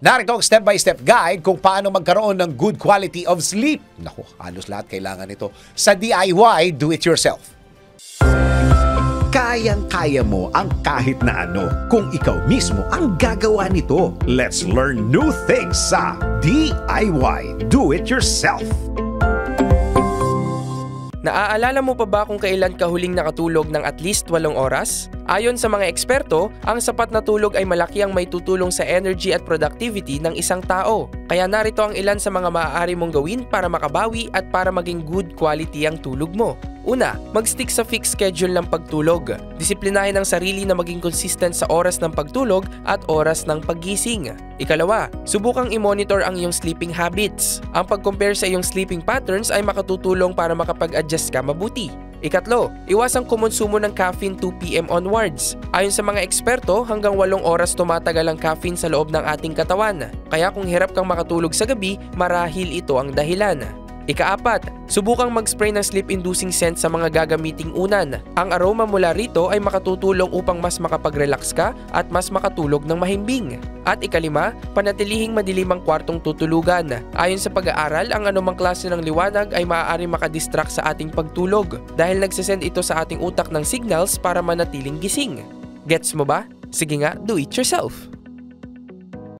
Narito ang step-by-step guide kung paano magkaroon ng good quality of sleep. Naku, halos lahat kailangan nito sa DIY Do-It-Yourself. Kayang-kaya mo ang kahit na ano kung ikaw mismo ang gagawa nito. Let's learn new things sa DIY Do-It-Yourself. Naaalala mo pa ba kung kailan ka huling nakatulog ng at least 8 oras? Ayon sa mga eksperto, ang sapat na tulog ay malaki ang may tutulong sa energy at productivity ng isang tao. Kaya narito ang ilan sa mga maaari mong gawin para makabawi at para maging good quality ang tulog mo. Una, mag-stick sa fixed schedule ng pagtulog. Disiplinahin ang sarili na maging consistent sa oras ng pagtulog at oras ng paggising. Ikalawa, subukang i-monitor ang iyong sleeping habits. Ang pag-compare sa iyong sleeping patterns ay makatutulong para makapag-adjust ka mabuti. Ikatlo, iwasang kumonsumo ng caffeine 2 PM onwards. Ayon sa mga eksperto, hanggang 8 oras tumatagal ang caffeine sa loob ng ating katawan. Kaya kung hirap kang makatulog sa gabi, marahil ito ang dahilan. Ikaapat, subukang mag-spray ng sleep-inducing scent sa mga gagamiting unan. Ang aroma mula rito ay makatutulong upang mas makapag-relax ka at mas makatulog ng mahimbing. At ikalima, panatilihing madilim ang kwartong tutulugan. Ayon sa pag-aaral, ang anumang klase ng liwanag ay maaaring makadistract sa ating pagtulog dahil nagsasend ito sa ating utak ng signals para manatiling gising. Gets mo ba? Sige nga, do it yourself!